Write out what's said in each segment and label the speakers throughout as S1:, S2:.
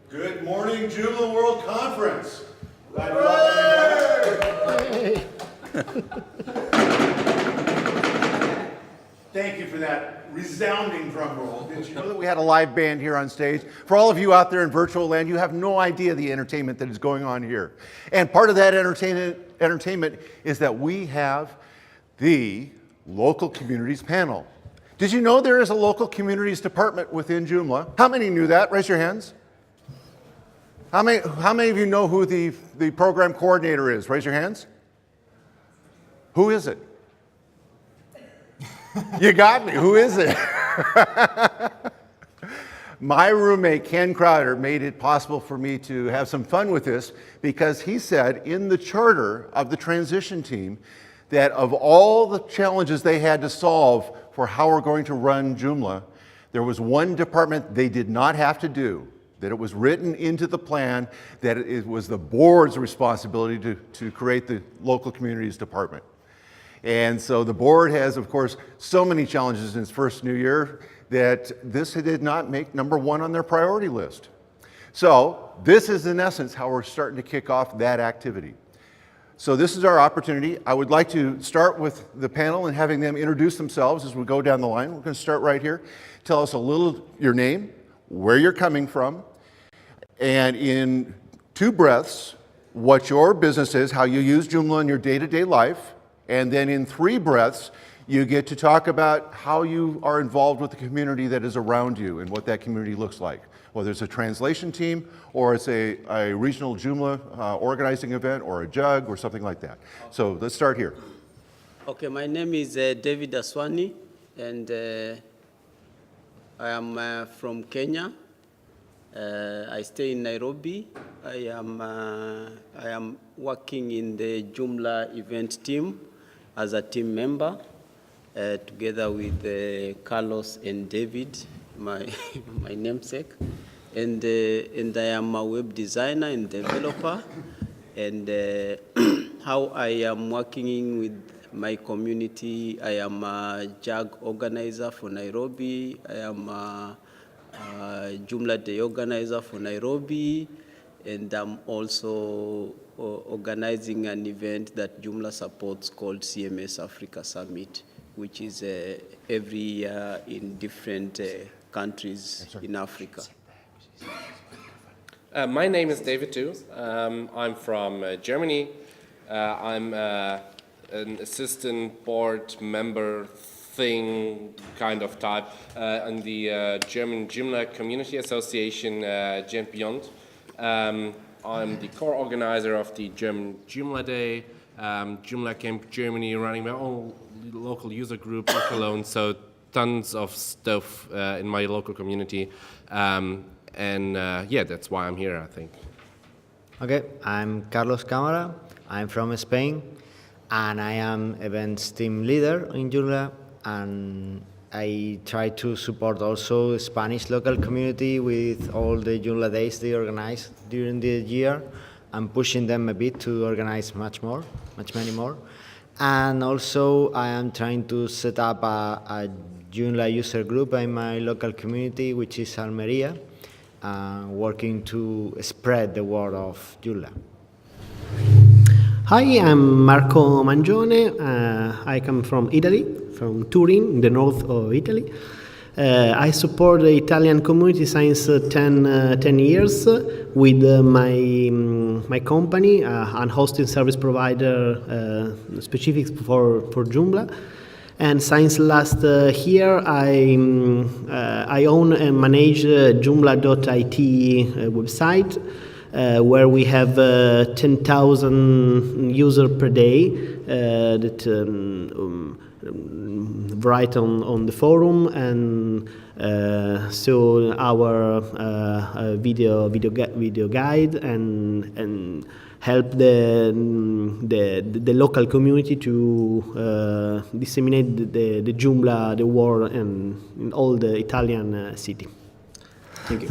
S1: Good morning, Joomla World Conference. Glad you're Thank you for that resounding drum roll. Did you know that we had a live band here on stage? For all of you out there in virtual land, you have no idea the entertainment that is going on here. And part of that entertainment is that we have the local communities panel. Did you know there is a local communities department within Joomla? How many knew that? Raise your hands. How many of you know who the program coordinator is? Raise your hands. Who is it? You got me. Who is it? My roommate, Ken Crowder, made it possible for me to have some fun with this because he said in the charter of the transition team that of all the challenges they had to solve for how we're going to run Joomla, there was one department they did not have to do, that it was written into the plan that it was the board's responsibility to create the local communities department. And so the board has, of course, so many challenges in its first new year that this did not make number one on their priority list. So this is in essence how we're starting to kick off that activity. So this is our opportunity. I would like to start with the panel and having them introduce themselves as we go down the line. We're going to start right here. Tell us a little, your name, where you're coming from, and in 2 breaths, what your business is, how you use Joomla in your day-to-day life. And then in 3 breaths, you get to talk about how you are involved with the community that is around you and what that community looks like. Whether it's a translation team or it's a regional Joomla organizing event or a jug or something like that. So let's start here.
S2: Okay, my name is David Aswani, and I am from Kenya. I stay in Nairobi. I am working in the Joomla event team as a team member, together with Carlos and David, my namesake, and I am a web designer and developer. And how I am working with my community, I am a JAG organizer for Nairobi. I am a Joomla Day organizer for Nairobi, and I'm also organizing an event that Joomla supports called CMS Africa Summit, which is every year in different countries in Africa.
S3: My name is David too. I'm from Germany. I'm an assistant board member thing, kind of type, in the German Joomla Community Association, Gent Beyond. I'm the core organizer of the German Joomla Day, Joomla Camp Germany, running my own local user group in Cologne, so tons of stuff in my local community. Yeah, that's why I'm here, I think.
S4: Okay, I'm Carlos Cámara. I'm from Spain, and I am events team leader in Joomla, and I try to support also the Spanish local community with all the Joomla days they organize during the year, and pushing them a bit to organize many more. And also I am trying to set up a Joomla user group in my local community, which is Almeria, working to spread the word of Joomla.
S5: Hi, I'm Marco Mangione. I come from Italy, from Turin, in the north of Italy. I support the Italian community since 10 years with my company, an hosting service provider specific for Joomla. And since last year, I own and manage Joomla.it website, where we have 10,000 users per day that write on the forum, and so our video guide and help the local community to disseminate the Joomla, the word, and in all the Italian city. Thank you.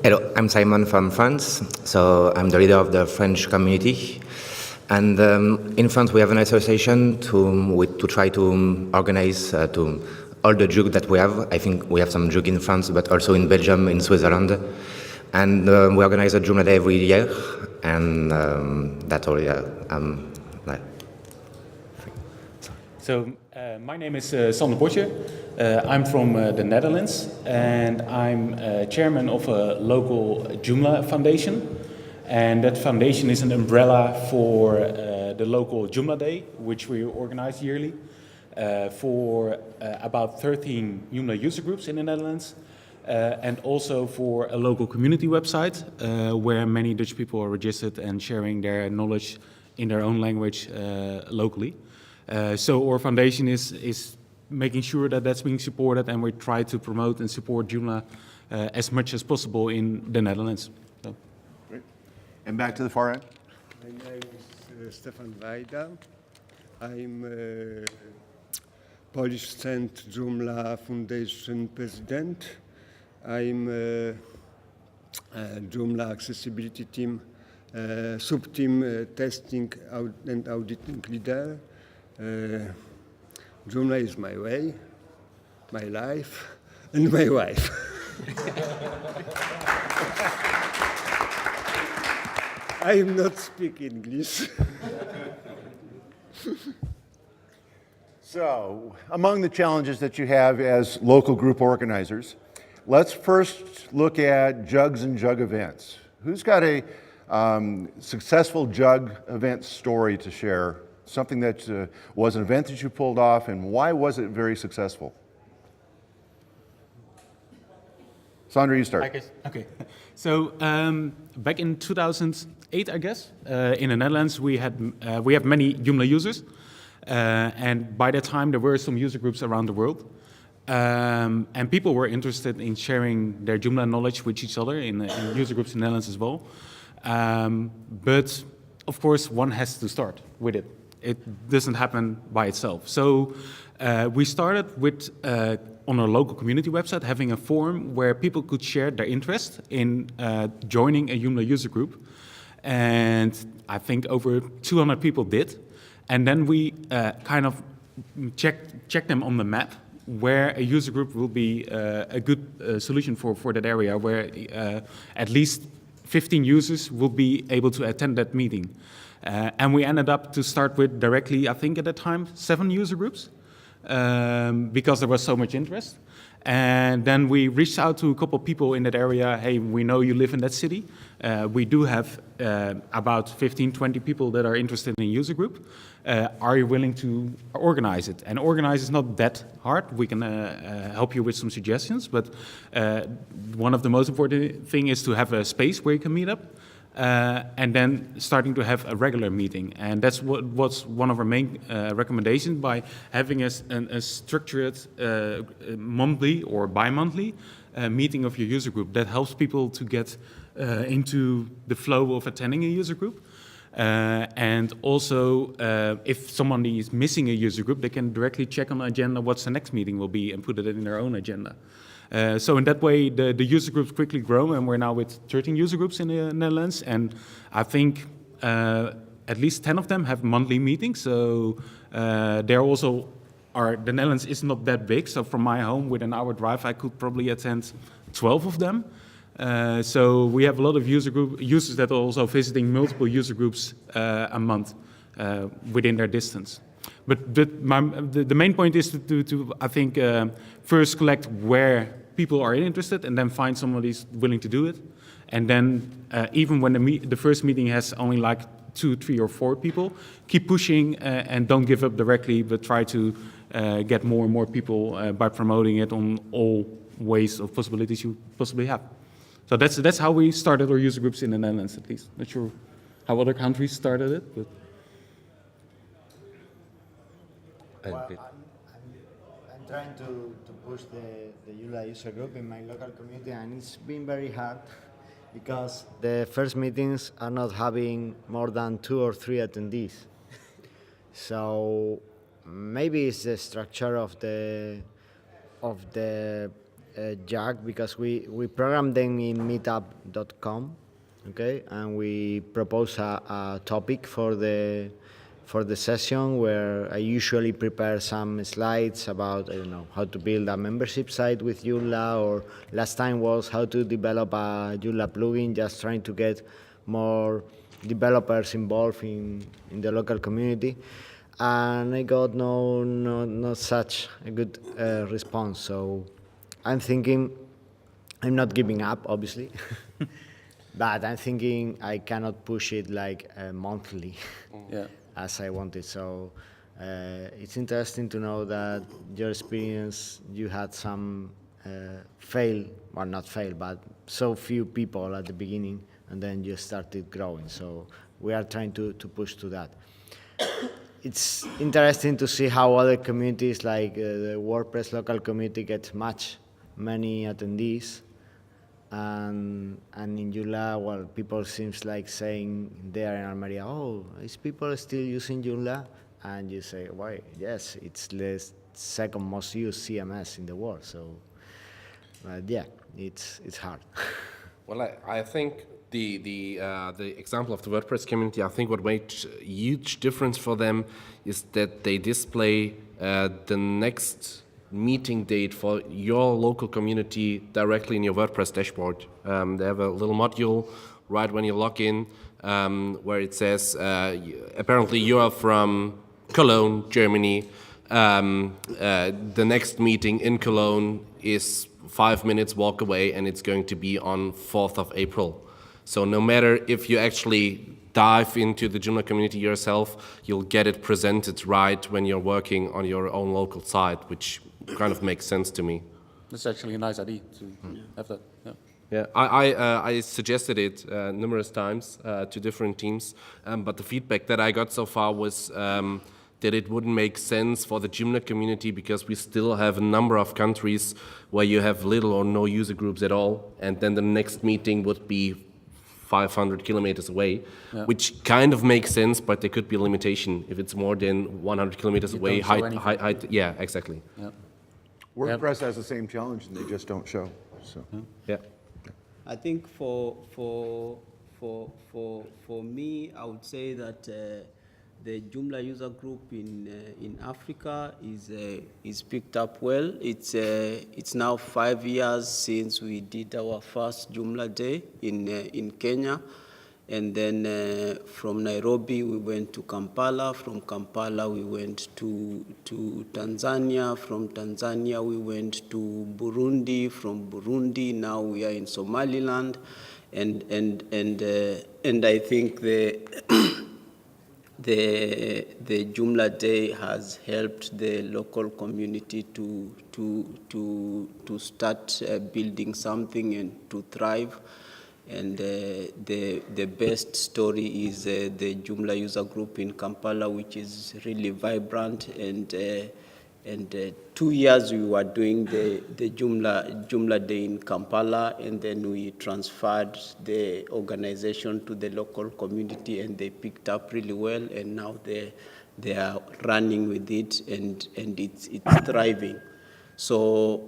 S6: Hello, I'm Simon from France, so I'm the leader of the French community. And in France, we have an association to try to organize to all the jug that we have. I think we have some jug in France, but also in Belgium, in Switzerland. And we organize a Joomla Day every year, and that's all. Yeah. Like,
S7: So my name is Sander Potjer. I'm from the Netherlands, and I'm chairman of a local Joomla foundation. And that foundation is an umbrella for the local Joomla Day, which we organize yearly for about 13 Joomla user groups in the Netherlands. And also for a local community website where many Dutch people are registered and sharing their knowledge in their own language locally. So our foundation is making sure that that's being supported, and we try to promote and support Joomla as much as possible in the Netherlands. So.
S1: Great. And back to the far end.
S8: My name is Stefan Wajda. I'm Polish Cent Joomla Foundation President. I'm Joomla Accessibility Team, Sub-Team Testing and Auditing Leader. Joomla is my way, my life, and my wife. I am not speak English.
S1: So, among the challenges that you have as local group organizers, let's first look at jugs and jug events. Who's got a successful jug event story to share? Something that was an event that you pulled off, and why was it very successful? Sandra, you start.
S7: I guess, okay. So back in 2008, I guess, in the Netherlands, we have many Joomla users. And by that time, there were some user groups around the world. And people were interested in sharing their Joomla knowledge with each other in user groups in the Netherlands as well. But of course, one has to start with it. It doesn't happen by itself. So we started with, on our local community website, having a forum where people could share their interest in joining a Joomla user group. And I think over 200 people did. And then we kind of check them on the map where a user group will be a good solution for that area, where at least 15 users will be able to attend that meeting. And we ended up to start with directly, I think at the time, 7 user groups, because there was so much interest. And then we reached out to a couple of people in that area. Hey, we know you live in that city. We do have about 15, 20 people that are interested in a user group. Are you willing to organize it? And organize is not that hard. We can help you with some suggestions, but one of the most important thing is to have a space where you can meet up. And then starting to have a regular meeting. And that's what's one of our main recommendations, by having a structured monthly or bi-monthly meeting of your user group. That helps people to get into the flow of attending a user group. And also, if somebody is missing a user group, they can directly check on the agenda what's the next meeting will be and put it in their own agenda. So in that way, the user groups quickly grow, and we're now with 13 user groups in the Netherlands, and I think at least 10 of them have monthly meetings. So they're also the Netherlands is not that big, so from my home with an hour drive, I could probably attend 12 of them. So we have a lot of users that are also visiting multiple user groups a month within their distance. But the main point is to I think, first collect where people are interested, and then find somebody who's willing to do it. And then even when the first meeting has only like 2, 3, or 4 people, keep pushing and don't give up directly, but try to get more and more people by promoting it on all ways of possibilities you possibly have. So that's how we started our user groups in the Netherlands, at least. Not sure how other countries started it, but.
S4: Well, I'm trying to push the Joomla user group in my local community, and it's been very hard because the first meetings are not having more than 2 or 3 attendees. So maybe it's the structure of the JAG, because we program them in meetup.com, okay, and we propose a topic for the for the session where I usually prepare some slides about, I don't know, how to build a membership site with Joomla, or last time was how to develop a Joomla plugin, just trying to get more developers involved in the local community. And I got not such a good response. So I'm thinking, I'm not giving up, obviously, but I'm thinking I cannot push it like monthly as I wanted. So it's interesting to know that your experience, you had some fail, or not fail, but so few people at the beginning, and then you started growing. So we are trying to push to that. It's interesting to see how other communities, like the WordPress local community, gets many attendees, and in Joomla, well, people seems like saying there in Almeria, oh, is people still using Joomla? And you say, why? Yes, it's the second most used CMS in the world. So, yeah, it's hard.
S3: Well, I think the example of the WordPress community, I think what made a huge difference for them is that they display the next meeting date for your local community directly in your WordPress dashboard. They have a little module right when you log in where it says, apparently you are from Cologne, Germany. The next meeting in Cologne is 5 minutes walk away, and it's going to be on 4th of April. So no matter if you actually dive into the Joomla community yourself, you'll get it presented right when you're working on your own local site, which kind of makes sense to me.
S9: That's actually a nice idea to have that. Yeah.
S3: Yeah, I suggested it numerous times to different teams, but the feedback that I got so far was that it wouldn't make sense for the Joomla community because we still have a number of countries where you have little or no user groups at all, and then the next meeting would be 500 kilometers away, which kind of makes sense, but there could be a limitation if it's more than 100 kilometers away. Yeah, exactly.
S9: Yeah.
S1: WordPress has the same challenge, and they just don't show. So.
S3: Yeah.
S2: I think for me, I would say that the Joomla user group in Africa is picked up well. It's now 5 years since we did our first Joomla day in Kenya, and then from Nairobi we went to Kampala. From Kampala we went to Tanzania. From Tanzania we went to Burundi. From Burundi now we are in Somaliland, and I think the Joomla Day has helped the local community to start building something and to thrive. And the best story is the Joomla user group in Kampala, which is really vibrant. And 2 years we were doing the Joomla Day in Kampala, and then we transferred the organization to the local community, and they picked up really well, and now they are running with it, and it's thriving. So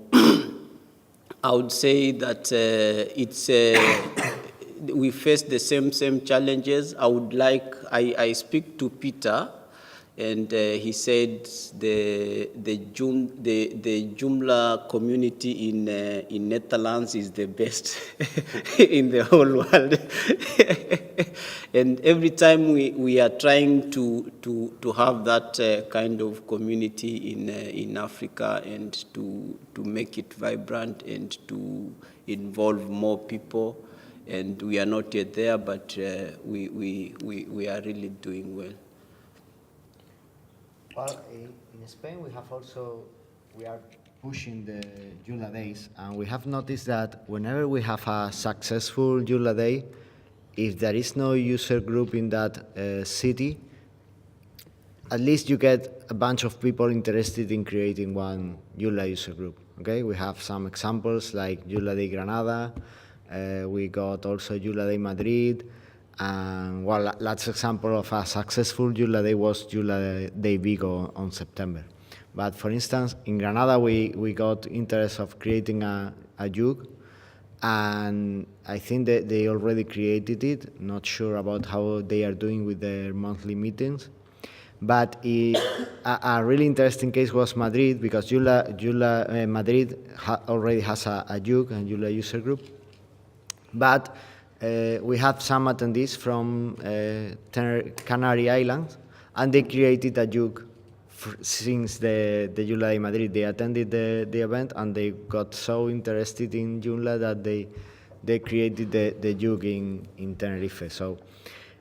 S2: I would say that we face the same challenges. I speak to Peter, and he said the Joomla community in Netherlands is the best in the whole world. And every time we are trying to have that kind of community in Africa, and to make it vibrant and to involve more people. And we are not yet there, but we are really doing well.
S4: Well, in Spain we are pushing the Joomla days, and we have noticed that whenever we have a successful Joomla day, if there is no user group in that city, at least you get a bunch of people interested in creating one Joomla user group. Okay, we have some examples like Joomla Day Granada, we got also Joomla Day Madrid, and well, last example of a successful Joomla Day was Joomla Day Vigo on September. But for instance, in Granada, we got interest of creating a JUG, and I think that they already created it. Not sure about how they are doing with their monthly meetings. But a really interesting case was Madrid, because Madrid already has a JUG, a Joomla user group. But we had some attendees from Canary Islands, and they created a JUG since the Joomla Day Madrid. They attended the event, and they got so interested in Joomla that they created the JUG in Tenerife. So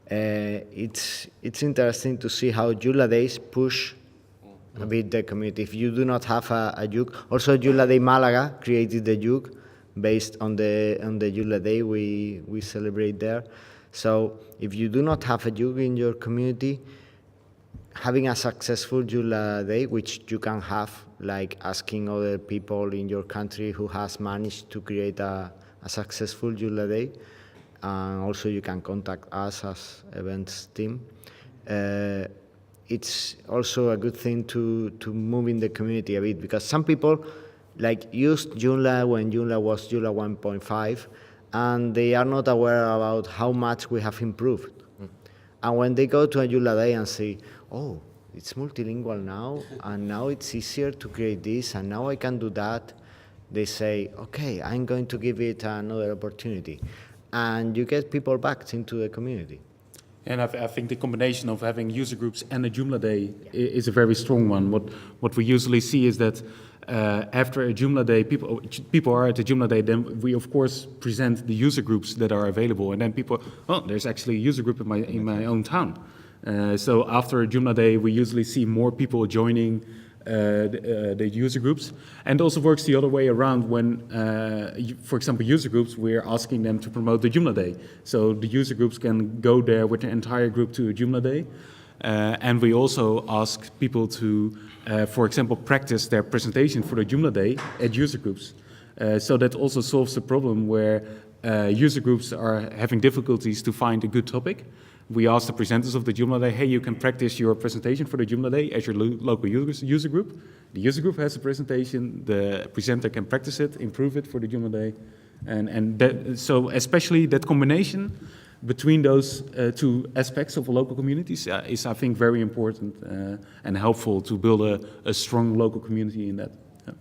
S4: it's interesting to see how Joomla Days push a bit the community. If you do not have a JUG, also Joomla Day Malaga created the JUG based on the Joomla Day we celebrate there. So if you do not have a JUG in your community, having a successful Joomla Day, which you can have, like asking other people in your country who has managed to create a successful Joomla Day, and also you can contact us as events team. It's also a good thing to move in the community a bit, because some people used Joomla when Joomla was Joomla 1.5, and they are not aware about how much we have improved. And when they go to a Joomla Day and say, oh, it's multilingual now, and now it's easier to create this, and now I can do that, they say, okay, I'm going to give it another opportunity. And you get people back into the community.
S7: And I think the combination of having user groups and a Joomla Day is a very strong one. What we usually see is that after a Joomla Day, people are at the Joomla Day, then we of course present the user groups that are available, and then people, oh, there's actually a user group in my own town. So after a Joomla Day, we usually see more people joining the user groups, and also works the other way around when, for example, user groups, we're asking them to promote the Joomla Day. So the user groups can go there with the entire group to a Joomla Day. And we also ask people to, for example, practice their presentation for the Joomla Day at user groups. So that also solves the problem where user groups are having difficulties to find a good topic. We ask the presenters of the Joomla Day, hey, you can practice your presentation for the Joomla Day as your local user group. The user group has a presentation, the presenter can practice it, improve it for the Joomla Day. And that, so especially that combination between those two aspects of local communities is, I think, very important and helpful to build a strong local community in that. Yeah.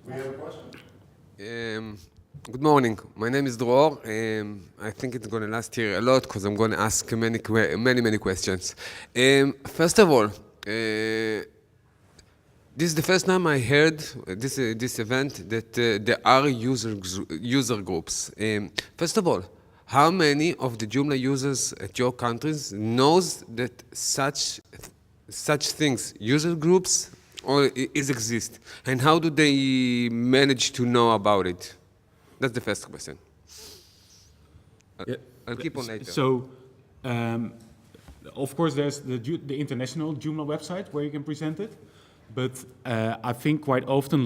S1: We have a question.
S10: Good morning. My name is Dror. I think it's going to last here a lot because I'm going to ask many questions. First of all, this is the first time I heard this event that there are user groups. First of all, how many of the Joomla users at your countries knows that such things, user groups, or exist, and how do they manage to know about it? That's the first question. I'll keep on later.
S7: So, of course, there's the international Joomla website where you can present it. But I think quite often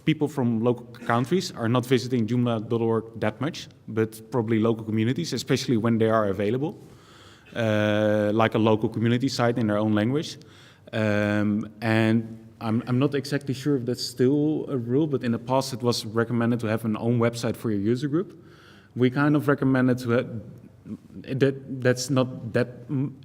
S7: people from local countries are not visiting Joomla.org that much, but probably local communities, especially when they are available, like a local community site in their own language. And I'm not exactly sure if that's still a rule, but in the past it was recommended to have an own website for your user group. We kind of recommended to have, that's not that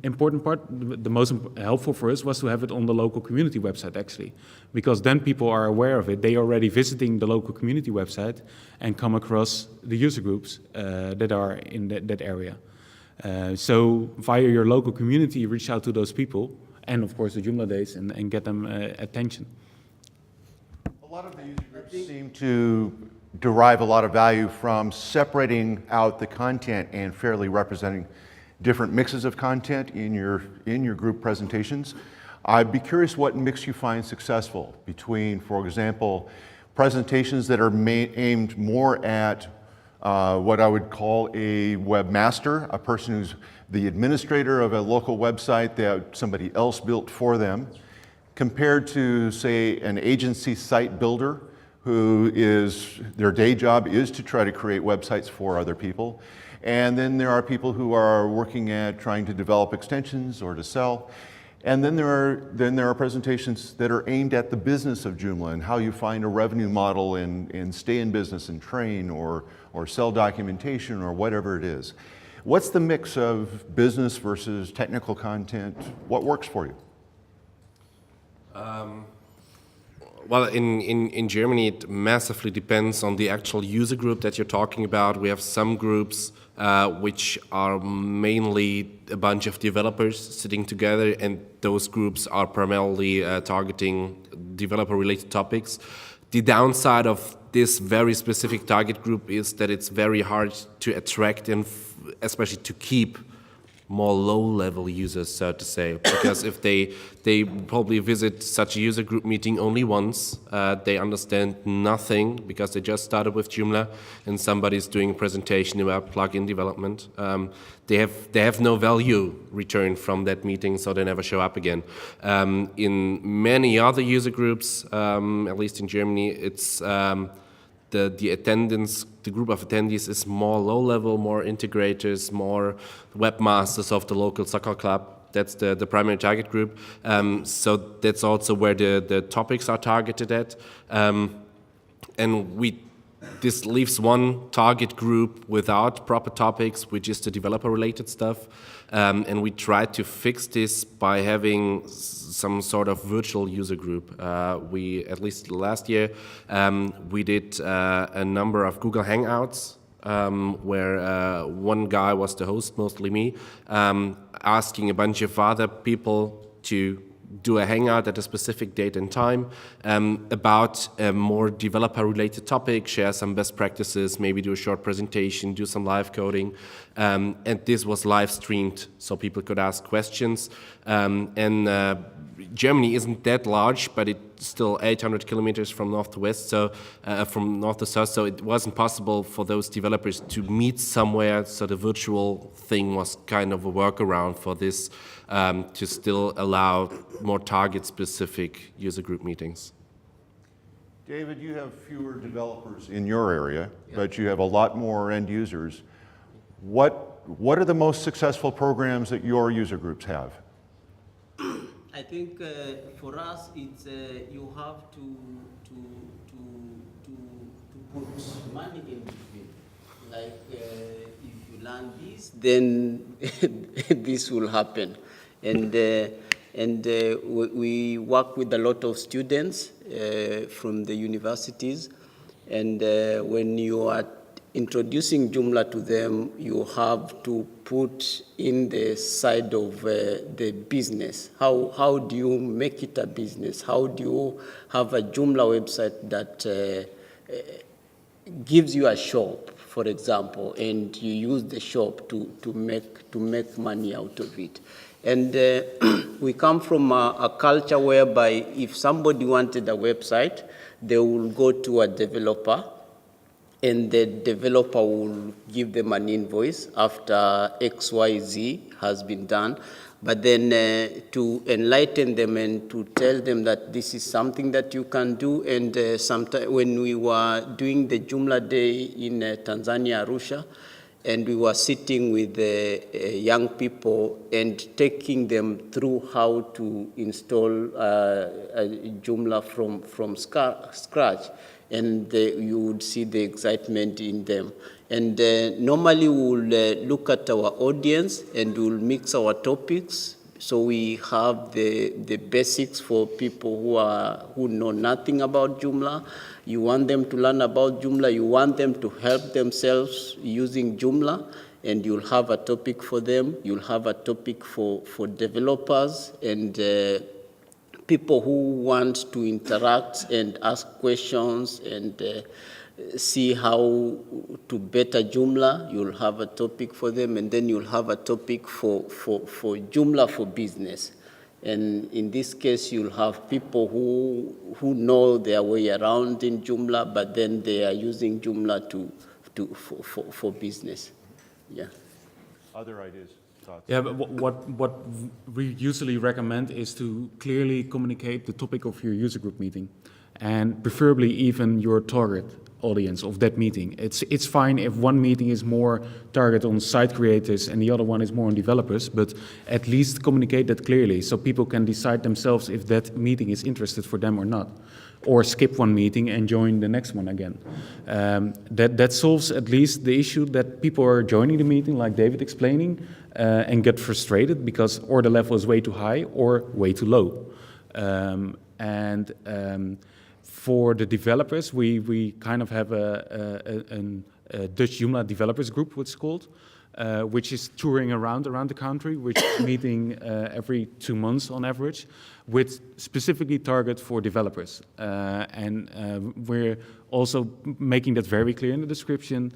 S7: important part. The most helpful for us was to have it on the local community website, actually, because then people are aware of it. They are already visiting the local community website and come across the user groups that are in that area. So via your local community, reach out to those people, and of course the Joomla Days, and get them attention.
S1: A lot of the user groups seem to derive a lot of value from separating out the content and fairly representing different mixes of content in your group presentations. I'd be curious what mix you find successful between, for example, presentations that are aimed more at what I would call a webmaster, a person who's the administrator of a local website that somebody else built for them, compared to, say, an agency site builder who their day job is to try to create websites for other people. And then there are people who are working at trying to develop extensions or to sell. And then there are presentations that are aimed at the business of Joomla and how you find a revenue model and stay in business and train or sell documentation or whatever it is. What's the mix of business versus technical content? What works for you?
S3: Well, in Germany, it massively depends on the actual user group that you're talking about. We have some groups which are mainly a bunch of developers sitting together, and those groups are primarily targeting developer-related topics. The downside of this very specific target group is that it's very hard to attract and especially to keep more low-level users, so to say, because if they probably visit such a user group meeting only once, they understand nothing because they just started with Joomla and somebody's doing a presentation about plugin development. They have no value return from that meeting, so they never show up again. In many other user groups, at least in Germany, it's the attendance, the group of attendees is more low-level, more integrators, more webmasters of the local soccer club. That's the primary target group. So that's also where the topics are targeted at. And this leaves one target group without proper topics, which is the developer-related stuff. And we try to fix this by having some sort of virtual user group. We, at least last year, we did a number of Google Hangouts where one guy was the host, mostly me, asking a bunch of other people to do a hangout at a specific date and time about a more developer-related topic, share some best practices, maybe do a short presentation, do some live coding. And this was live streamed so people could ask questions. Germany isn't that large, but it's still 800 kilometers from north to west, so from north to south, so it wasn't possible for those developers to meet somewhere, so the virtual thing was kind of a workaround for this to still allow more target-specific user group meetings.
S1: David, you have fewer developers in your area, but you have a lot more end users. What are the most successful programs that your user groups have?
S2: I think for us, it's you have to put money in between. Like if you learn this, then this will happen. And we work with a lot of students from the universities. And when you are introducing Joomla to them, you have to put in the side of the business. How do you make it a business? How do you have a Joomla website that gives you a shop, for example, and you use the shop to make money out of it? And we come from a culture whereby if somebody wanted a website, they will go to a developer, and the developer will give them an invoice after XYZ has been done. But then to enlighten them and to tell them that this is something that you can do. And sometime when we were doing the Joomla Day in Tanzania, Arusha, and we were sitting with young people and taking them through how to install Joomla from scratch. And you would see the excitement in them. And normally we'll look at our audience and we'll mix our topics. So we have the basics for people who know nothing about Joomla. You want them to learn about Joomla. You want them to help themselves using Joomla. And you'll have a topic for them. You'll have a topic for developers and people who want to interact and ask questions and see how to better Joomla. You'll have a topic for them, and then you'll have a topic for Joomla for business. And in this case, you'll have people who know their way around in Joomla, but then they are using Joomla for business. Yeah.
S1: Other ideas? Thoughts?
S7: Yeah, but what we usually recommend is to clearly communicate the topic of your user group meeting, and preferably even your target audience of that meeting. It's fine if one meeting is more targeted on site creators and the other one is more on developers, but at least communicate that clearly so people can decide themselves if that meeting is interested for them or not. or skip one meeting and join the next one again. That solves at least the issue that people are joining the meeting, like David explaining, and get frustrated because or the level is way too high or way too low. For the developers, we kind of have a Dutch Joomla developers group, what's called, which is touring around the country, which is meeting every 2 months on average, with specifically target for developers. We're also making that very clear in the description.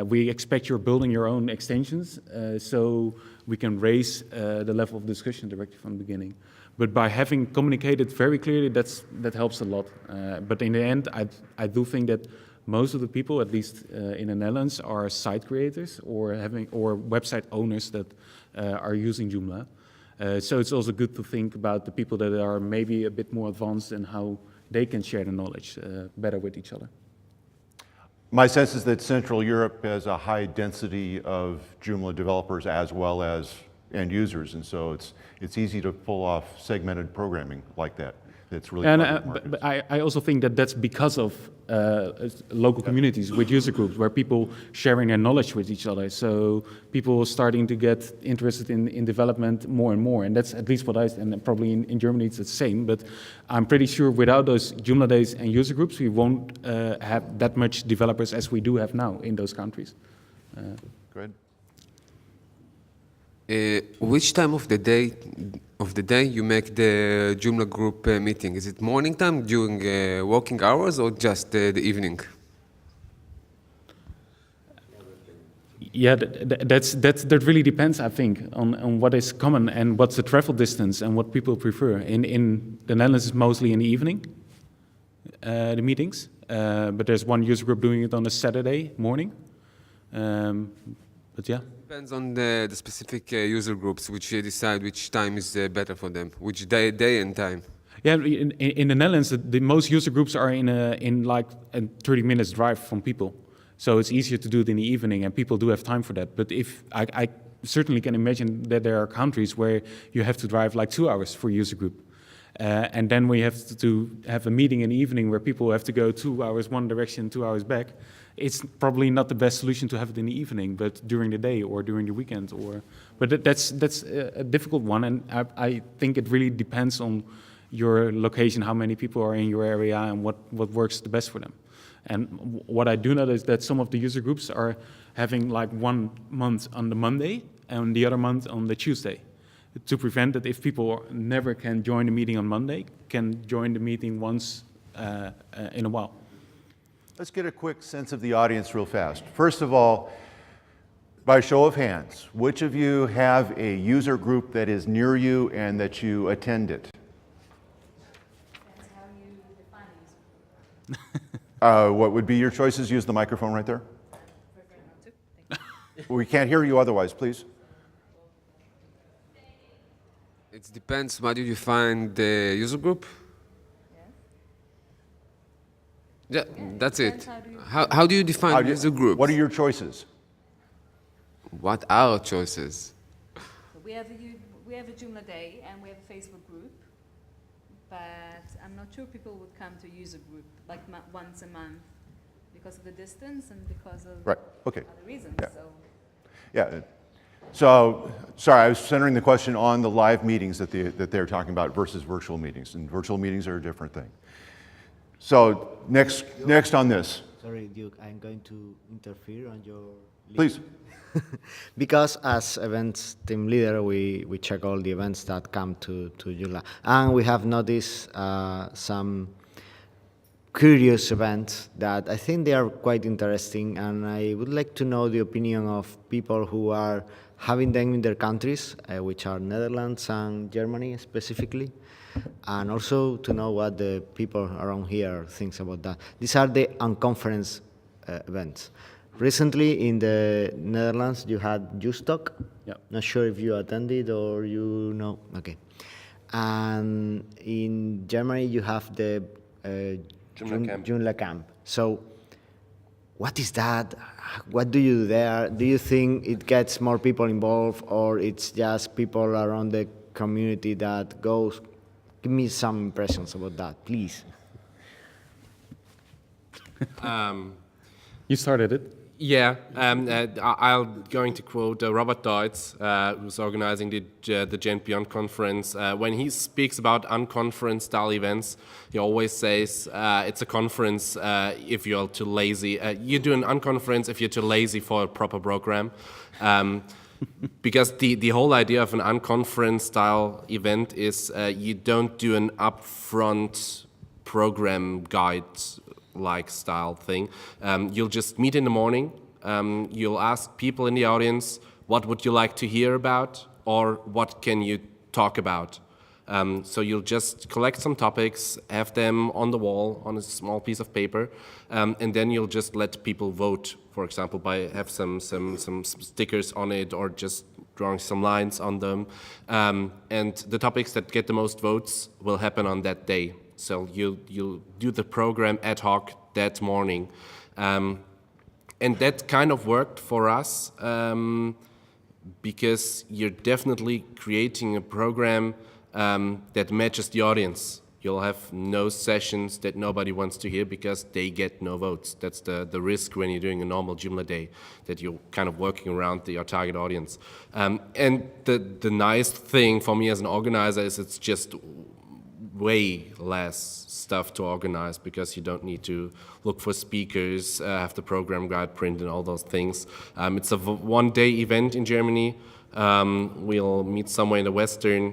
S7: We expect you're building your own extensions, so we can raise the level of discussion directly from the beginning. But by having communicated very clearly, that helps a lot. But in the end, I do think that most of the people, at least in the Netherlands, are site creators or website owners that are using Joomla. So it's also good to think about the people that are maybe a bit more advanced and how they can share the knowledge better with each other.
S1: My sense is that Central Europe has a high density of Joomla developers as well as end users, and so it's easy to pull off segmented programming like that. It's really
S7: but I also think that that's because of local communities with user groups where people sharing their knowledge with each other. So people starting to get interested in development more and more. And that's at least what and probably in Germany it's the same. But I'm pretty sure without those Joomla days and user groups, we won't have that much developers as we do have now in those countries.
S1: Go ahead.
S10: Which time of the day you make the Joomla group meeting? Is it morning time during working hours or just the evening?
S7: Yeah, that really depends, I think, on what is common and what's the travel distance and what people prefer. In the Netherlands, it's mostly in the evening, the meetings, but there's one user group doing it on a Saturday morning. But yeah.
S10: Depends on the specific user groups, which decide which time is better for them, which day and time.
S7: Yeah, in the Netherlands, the most user groups are in like a 30 minutes drive from people. So it's easier to do it in the evening, and people do have time for that. But if I certainly can imagine that there are countries where you have to drive like 2 hours for a user group. And then we have to have a meeting in the evening where people have to go 2 hours one direction, 2 hours back. It's probably not the best solution to have it in the evening, but during the day or during the weekend. But that's a difficult one, and I think it really depends on your location, how many people are in your area, and what works the best for them. And what I do know is that some of the user groups are having like 1 month on the Monday and the other month on the Tuesday, to prevent that if people never can join the meeting on Monday, can join the meeting once in a while.
S1: Let's get a quick sense of the audience real fast. First of all, by show of hands, which of you have a user group that is near you and that you attend it?
S11: That's how you define user group.
S1: What would be your choices? Use the microphone right there.
S11: Prefer not to. Thank you.
S1: We can't hear you otherwise, please.
S10: It depends. How do you define the user group? Yeah, that's it. How do you define user groups?
S1: What are your choices?
S10: What are our choices?
S11: So we have a Joomla day and we have a Facebook group, but I'm not sure people would come to user group like once a month because of the distance and because of other reasons.
S1: Yeah.
S11: So.
S1: Yeah. So, sorry, I was centering the question on the live meetings that they're talking about versus virtual meetings, and virtual meetings are a different thing. So, next on this.
S4: Sorry, Duke, I'm going to interfere on your list.
S1: Please.
S4: Because as events team leader, we check all the events that come to Joomla. And we have noticed some curious events that I think they are quite interesting, and I would like to know the opinion of people who are having them in their countries, which are Netherlands and Germany specifically, and also to know what the people around here thinks about that. These are the unconference events. Recently in the Netherlands you had Justok.
S7: Yeah.
S4: Not sure if you attended or you know. Okay. And in Germany you have the Joomla camp. So what is that? What do you do there? Do you think it gets more people involved, or it's just people around the community that goes? Give me some impressions about that, please.
S7: You started it.
S3: Yeah, I'm going to quote Robert Deutz, who's organizing the Gent Beyond conference. When he speaks about unconference style events, he always says it's a conference if you're too lazy. You do an unconference if you're too lazy for a proper program. Because the whole idea of an unconference style event is you don't do an upfront program guide like style thing. You'll just meet in the morning. You'll ask people in the audience, what would you like to hear about, or what can you talk about? So you'll just collect some topics, have them on the wall on a small piece of paper, and then you'll just let people vote. For example, by have some stickers on it, or just drawing some lines on them. And the topics that get the most votes will happen on that day. So you'll do the program ad hoc that morning. And that kind of worked for us because you're definitely creating a program that matches the audience. You'll have no sessions that nobody wants to hear because they get no votes. That's the risk when you're doing a normal Joomla day, that you're kind of working around your target audience. And the nice thing for me as an organizer is it's just way less stuff to organize because you don't need to look for speakers, have the program guide print and all those things. It's a one-day event in Germany. We'll meet somewhere in the western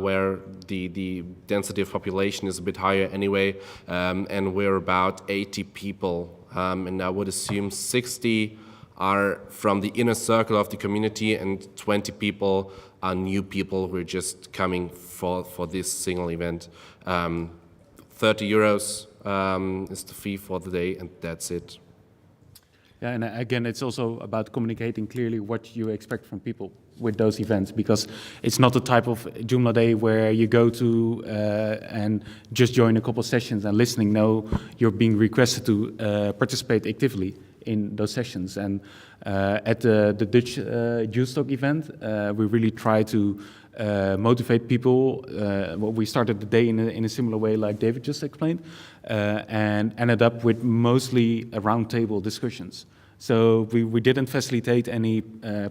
S3: where the density of population is a bit higher anyway, and we're about 80 people. And I would assume 60 are from the inner circle of the community and 20 people are new people who are just coming for this single event. 30 euros is the fee for the day, and that's it.
S7: Yeah, and again, it's also about communicating clearly what you expect from people with those events, because it's not the type of Joomla day where you go to and just join a couple of sessions and listening. No, you're being requested to participate actively in those sessions. And at the Dutch Juicestock event, we really try to motivate people. We started the day in a similar way like David just explained, and ended up with mostly roundtable discussions. So we didn't facilitate any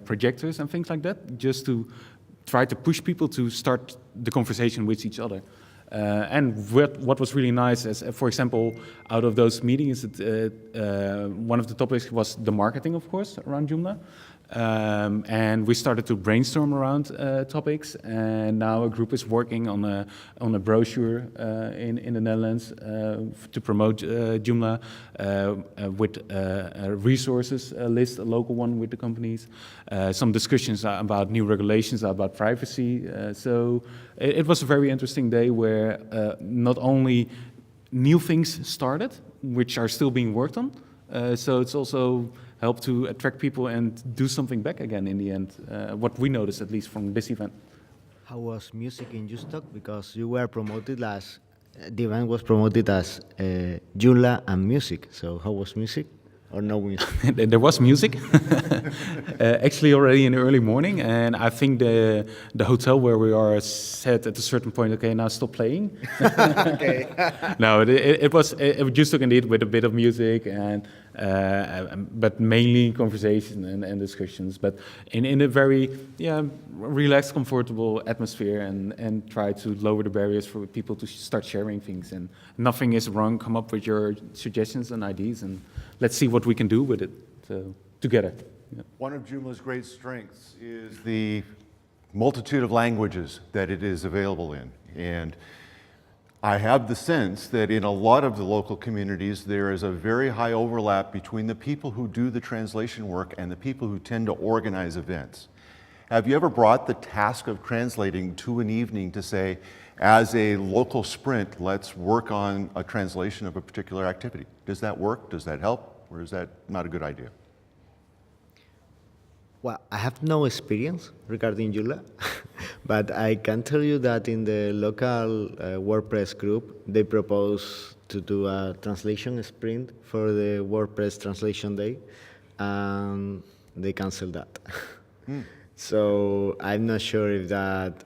S7: projectors and things like that, just to try to push people to start the conversation with each other. And what was really nice is, for example, out of those meetings, one of the topics was the marketing, of course, around Joomla. And we started to brainstorm around topics, and now a group is working on a brochure in the Netherlands to promote Joomla with a resources list, a local one with the companies, some discussions about new regulations, about privacy. So it was a very interesting day where not only new things started, which are still being worked on, so it's also help to attract people and do something back again in the end, what we noticed at least from this event.
S4: How was music in Justock? Because you were promoted as, the event was promoted as Joomla and music. So how was music or no music?
S7: There was music, actually already in the early morning, and I think the hotel where we are said at a certain point, okay, now stop playing.
S4: Okay.
S7: No, it was Justock indeed with a bit of music, and but mainly conversation and discussions, but in a very relaxed, comfortable atmosphere, and try to lower the barriers for people to start sharing things. And nothing is wrong. Come up with your suggestions and ideas, and let's see what we can do with it together. Yeah.
S1: One of Joomla's great strengths is the multitude of languages that it is available in. And I have the sense that in a lot of the local communities, there is a very high overlap between the people who do the translation work and the people who tend to organize events. Have you ever brought the task of translating to an evening to say, as a local sprint, let's work on a translation of a particular activity? Does that work? Does that help? Or is that not a good idea?
S4: Well, I have no experience regarding Joomla, but I can tell you that in the local WordPress group, they propose to do a translation sprint for the WordPress translation day, and they canceled that. So I'm not sure if that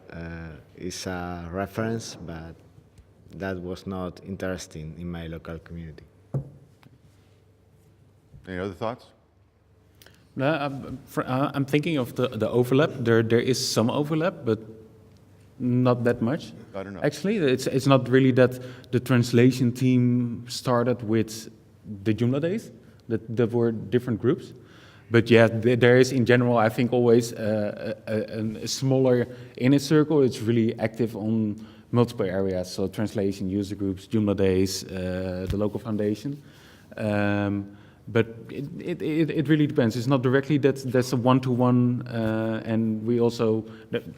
S4: is a reference, but that was not interesting in my local community.
S1: Any other thoughts?
S7: No, I'm thinking of the overlap. There is some overlap, but not that much.
S1: I don't know.
S7: Actually, it's not really that the translation team started with the Joomla days. That there were different groups. But yeah, there is in general, I think, always a smaller inner circle. It's really active on multiple areas. So translation, user groups, Joomla days, the local foundation. But it really depends. It's not directly that's a one-to-one, and we also,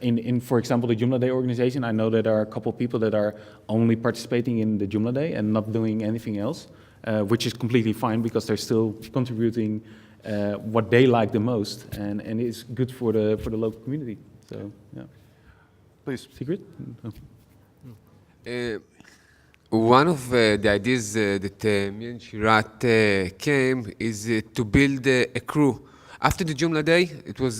S7: in for example, the Joomla Day organization, I know that there are a couple of people that are only participating in the Joomla Day and not doing anything else, which is completely fine because they're still contributing what they like the most, and it's good for the local community. So yeah.
S1: Please.
S7: Sigrid?
S10: One of the ideas that me and Shirat came is to build a crew. After the Joomla Day,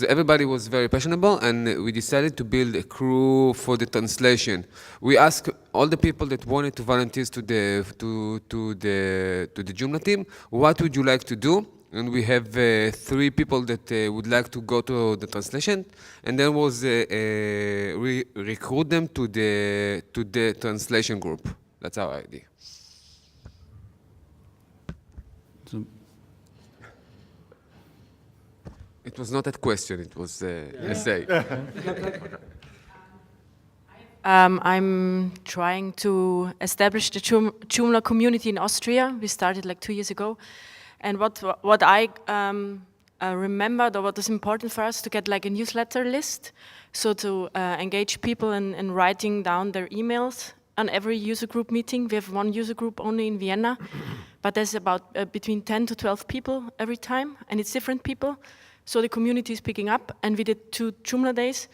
S10: everybody was very passionate, and we decided to build a crew for the translation. We asked all the people that wanted to volunteer to the Joomla team, what would you like to do? And we have 3 people that would like to go to the translation, and then was we recruit them to the translation group. That's our idea.
S7: So,
S10: it was not a question, it was an essay.
S12: I'm trying to establish the Joomla community in Austria. We started like 2 years ago. And what I remembered, or what was important for us, to get like a newsletter list, so to engage people in writing down their emails on every user group meeting. We have one user group only in Vienna, but there's about between 10 to 12 people every time, and it's different people. So the community is picking up, and we did 2 Joomla days.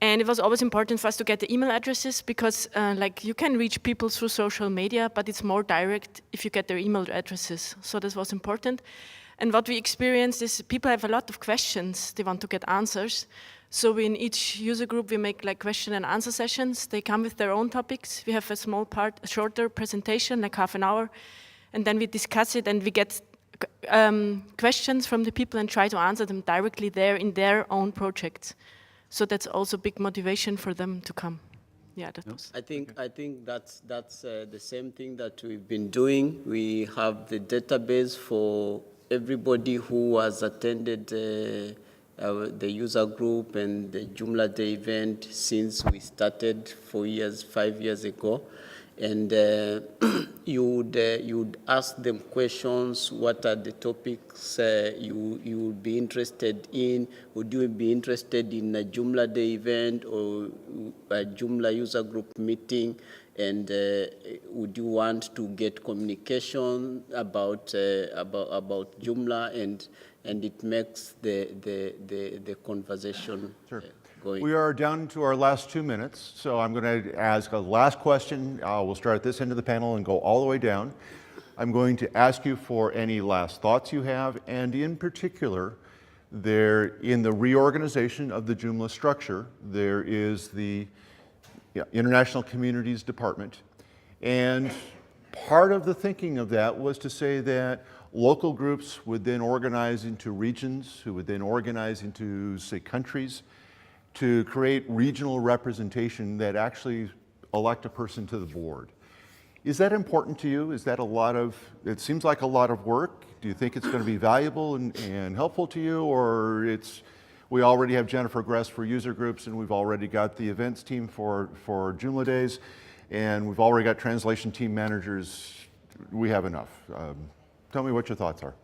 S12: And it was always important for us to get the email addresses because like you can reach people through social media, but it's more direct if you get their email addresses. So this was important. And what we experienced is people have a lot of questions. They want to get answers. So in each user group, we make like question and answer sessions. They come with their own topics. We have a small part, a shorter presentation, like half an hour. And then we discuss it and we get questions from the people and try to answer them directly there in their own projects. So that's also big motivation for them to come. Yeah, that was.
S2: I think that's the same thing that we've been doing. We have the database for everybody who has attended the user group and the Joomla Day event since we started 5 years ago. And you would ask them questions. What are the topics you would be interested in? Would you be interested in a Joomla Day event or a Joomla user group meeting? And would you want to get communication about Joomla? And it makes the conversation going.
S1: We are down to our last 2 minutes, so I'm going to ask a last question. We'll start at this end of the panel and go all the way down. I'm going to ask you for any last thoughts you have, and in particular, in the reorganization of the Joomla structure, there is the International Communities Department, and part of the thinking of that was to say that local groups would then organize into regions, who would then organize into, say, countries, to create regional representation that actually elect a person to the board. Is that important to you? Is that it seems like a lot of work. Do you think it's going to be valuable and helpful to you, or we already have Jennifer Gress for user groups, and we've already got the events team for Joomla Days, and we've already got translation team managers. We have enough. Tell me what your thoughts are.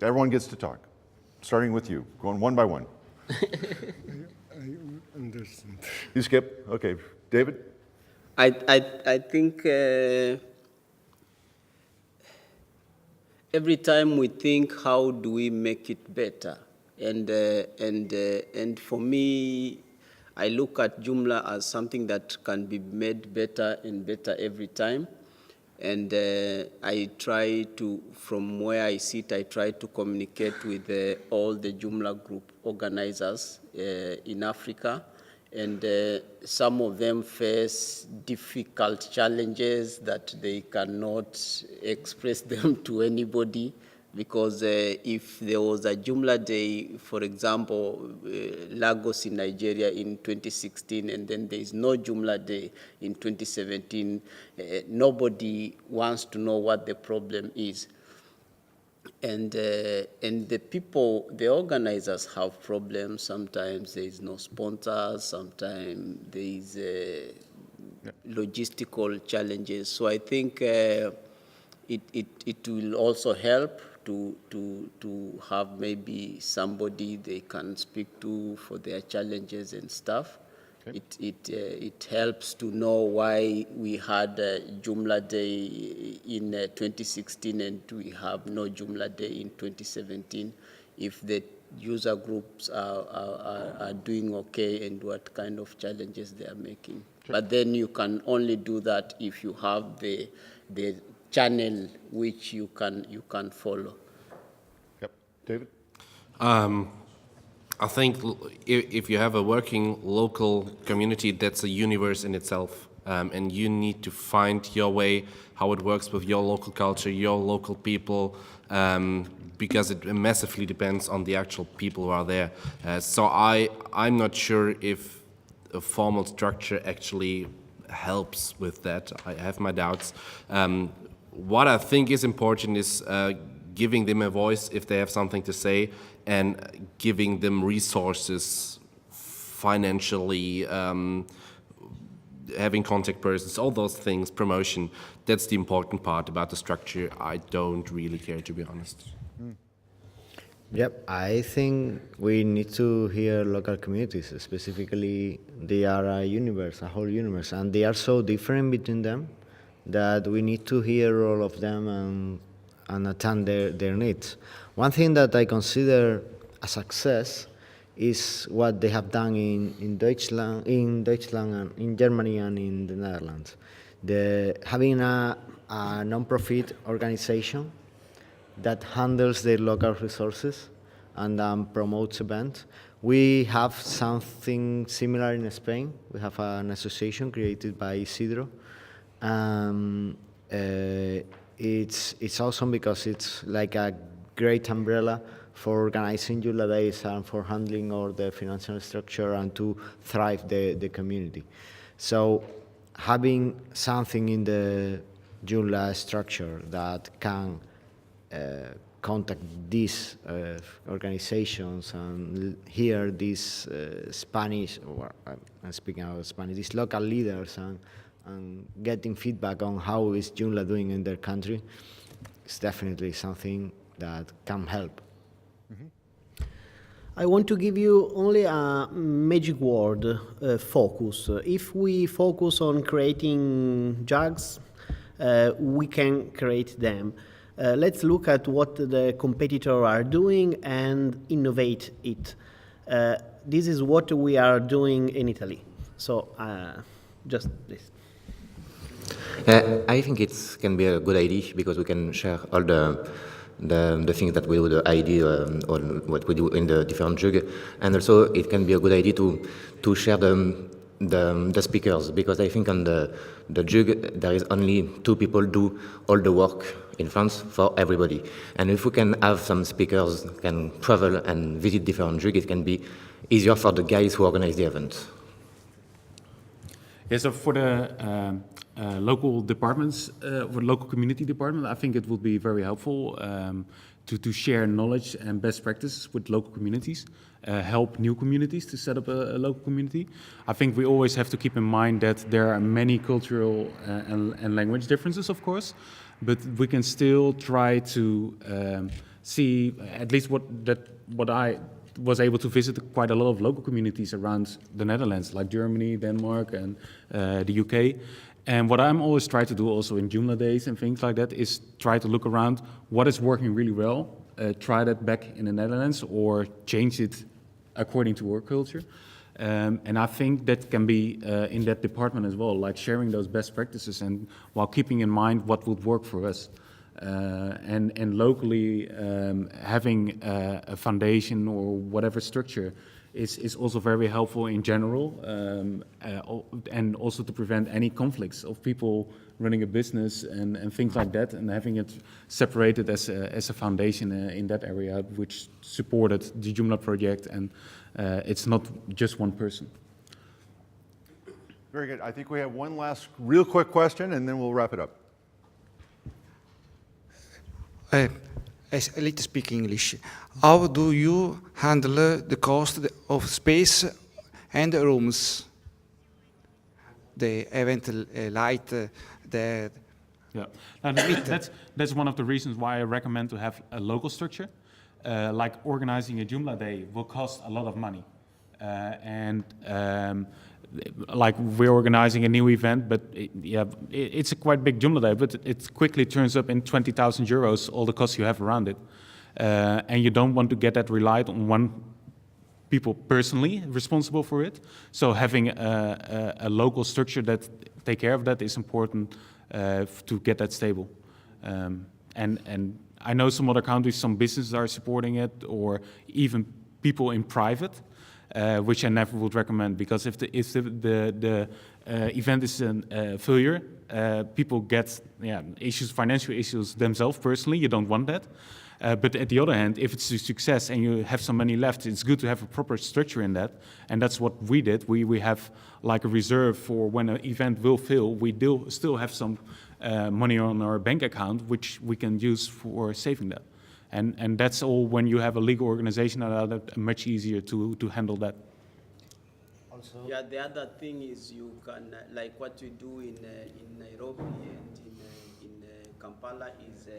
S1: Everyone gets to talk. Starting with you, going one by one.
S8: I understand.
S1: You skip? Okay. David?
S2: I think every time we think, how do we make it better? And for me, I look at Joomla as something that can be made better and better every time. And I try to, from where I sit, I try to communicate with all the Joomla group organizers in Africa and some of them face difficult challenges that they cannot express them to anybody, because if there was a Joomla Day, for example, Lagos in Nigeria in 2016, and then there is no Joomla Day in 2017, nobody wants to know what the problem is. And the people, the organizers have problems. Sometimes there is no sponsors, sometimes there is logistical challenges. So I think it will also help to have maybe somebody they can speak to for their challenges and stuff. Okay. It helps to know why we had a Joomla Day in 2016 and we have no Joomla Day in 2017, if the user groups are doing okay and what kind of challenges they are making. Sure. But then you can only do that if you have the channel which you can follow.
S1: Yep. David?
S3: I think if you have a working local community, that's a universe in itself. And you need to find your way, how it works with your local culture, your local people, because it massively depends on the actual people who are there. So I'm not sure if a formal structure actually helps with that. I have my doubts. What I think is important is giving them a voice if they have something to say, and giving them resources, financially, having contact persons, all those things, promotion. That's the important part. About the structure, I don't really care, to be honest.
S4: Yep, I think we need to hear local communities. Specifically, they are a universe, a whole universe, and they are so different between them that we need to hear all of them and attend their needs. One thing that I consider a success is what they have done in Deutschland and in Germany and in the Netherlands. Having a non-profit organization that handles their local resources and promotes events. We have something similar in Spain. We have an association created by Isidro. It's awesome because it's like a great umbrella for organizing Joomla days and for handling all the financial structure and to thrive the community. So having something in the Joomla structure that can contact these organizations and hear these Spanish, or I'm speaking about Spanish, these local leaders and getting feedback on how is Joomla doing in their country is definitely something that can help.
S5: Mm-hmm. I want to give you only a magic word, focus. If we focus on creating jugs, we can create them. Let's look at what the competitors are doing and innovate it. This is what we are doing in Italy. So just this.
S6: I think it can be a good idea because we can share all the things that we do, the idea or what we do in the different jug, and also it can be a good idea to share the speakers, because I think on the jug there is only 2 people do all the work in France for everybody, and if we can have some speakers can travel and visit different jug, it can be easier for the guys who organize the event.
S7: Yeah, so for the local departments, or local community department, I think it would be very helpful to share knowledge and best practices with local communities, help new communities to set up a local community. I think we always have to keep in mind that there are many cultural and language differences, of course, but we can still try to see at least what I was able to visit quite a lot of local communities around the Netherlands, like Germany, Denmark, and the UK. And what I'm always trying to do also in Joomla days and things like that is try to look around what is working really well, try that back in the Netherlands or change it according to work culture. And I think that can be in that department as well, like sharing those best practices and while keeping in mind what would work for us. And locally, having a foundation or whatever structure is also very helpful in general, and also to prevent any conflicts of people running a business and things like that, and having it separated as a foundation in that area, which supported the Joomla project, and it's not just one person.
S1: Very good. I think we have one last real quick question, and then we'll wrap it up.
S13: I like to speak English. How do you handle the cost of space and rooms? The event light, the...
S7: Yeah, now, that's one of the reasons why I recommend to have a local structure. Like organizing a Joomla day will cost a lot of money. Like we're organizing a new event, but it's a quite big Joomla day, but it quickly turns up in 20,000 euros, all the costs you have around it. And you don't want to get that relied on one people personally responsible for it. So having a local structure that take care of that is important to get that stable. And I know some other countries, some businesses are supporting it, or even people in private. Which I never would recommend, because if the event is a failure, people get issues, financial issues themselves personally. You don't want that. But at the other hand, if it's a success and you have some money left, it's good to have a proper structure in that. And that's what we did. We have like a reserve for when an event will fail. We still have some money on our bank account, which we can use for saving that. And that's all when you have a legal organization, that's much easier to handle that.
S2: Also, yeah, the other thing is you can, like what we do in Nairobi and in Kampala is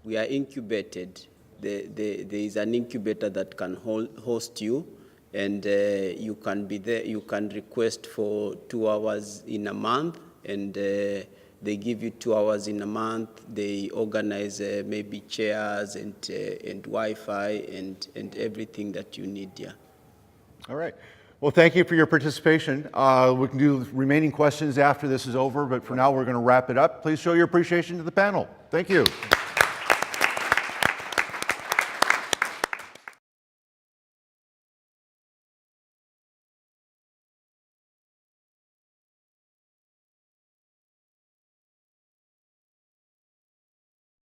S2: we are incubated. There is an incubator that can host you, and you can be there. You can request for 2 hours in a month, and they give you 2 hours in a month. They organize maybe chairs and Wi-Fi and everything that you need. Yeah.
S1: All right. Well, thank you for your participation. We can do remaining questions after this is over, but for now we're going to wrap it up. Please show your appreciation to the panel. Thank you.